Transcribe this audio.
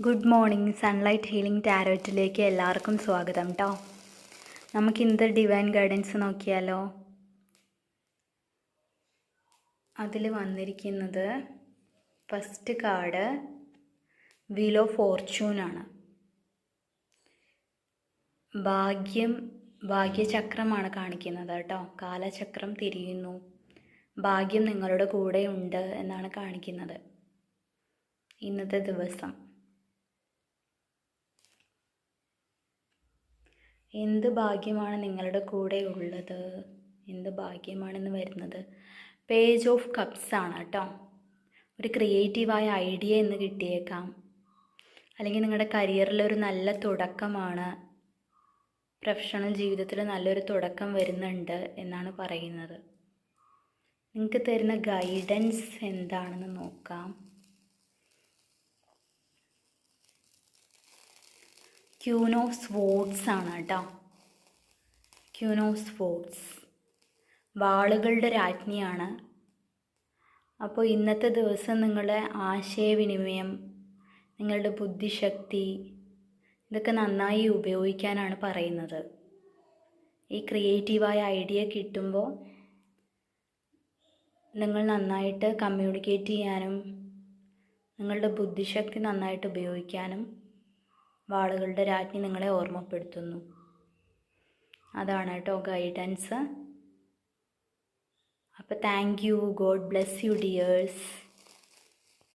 Good morning. Sunlight healing ടാരോറ്റിലേക്ക് എല്ലാവർക്കും സ്വാഗതം കേട്ടോ. നമുക്കിന്നത്തെ ഡിവൈൻ ഗൈഡൻസ് നോക്കിയാലോ. അതിൽ വന്നിരിക്കുന്നത് ഫസ്റ്റ് കാർഡ് വീൽ ഓഫ് ഫോർച്യൂണാണ്. ഭാഗ്യചക്രമാണ് കാണിക്കുന്നത് കേട്ടോ. കാലചക്രം തിരിയുന്നു, ഭാഗ്യം നിങ്ങളുടെ കൂടെ ഉണ്ട് എന്നാണ് കാണിക്കുന്നത് ഇന്നത്തെ ദിവസം. എന്ത് ഭാഗ്യമാണ് നിങ്ങളുടെ കൂടെ ഉള്ളത്, എന്ത് ഭാഗ്യമാണെന്ന് വരുന്നത് പേജ് ഓഫ് കപ്സ് ആണ് കേട്ടോ. ഒരു ക്രിയേറ്റീവായ ഐഡിയ എന്ന് കിട്ടിയേക്കാം, അല്ലെങ്കിൽ നിങ്ങളുടെ കരിയറിലൊരു നല്ല തുടക്കമാണ്, പ്രൊഫഷണൽ ജീവിതത്തിൽ നല്ലൊരു തുടക്കം വരുന്നുണ്ട് എന്നാണ് പറയുന്നത്. നിങ്ങൾക്ക് തരുന്ന ഗൈഡൻസ് എന്താണെന്ന് നോക്കാം. ക്യൂൻ ഓഫ് സ്വോർഡ്സ് ആണ് കേട്ടോ. ക്യൂൻ ഓഫ് സ്വോർഡ്സ് വാളുകളുടെ രാജ്ഞിയാണ്. അപ്പോൾ ഇന്നത്തെ ദിവസം നിങ്ങളുടെ ആശയവിനിമയം, നിങ്ങളുടെ ബുദ്ധിശക്തി ഇതൊക്കെ നന്നായി ഉപയോഗിക്കാനാണ് പറയുന്നത്. ഈ ക്രിയേറ്റീവായ ഐഡിയ കിട്ടുമ്പോൾ നിങ്ങൾ നന്നായിട്ട് കമ്മ്യൂണിക്കേറ്റ് ചെയ്യാനും നിങ്ങളുടെ ബുദ്ധിശക്തി നന്നായിട്ട് ഉപയോഗിക്കാനും വാളുകളുടെ രാജ്ഞി നിങ്ങളെ ഓർമ്മപ്പെടുത്തുന്നു. അതാണ് കേട്ടോ ഗൈഡൻസ്. അപ്പോൾ thank you. God bless you dears.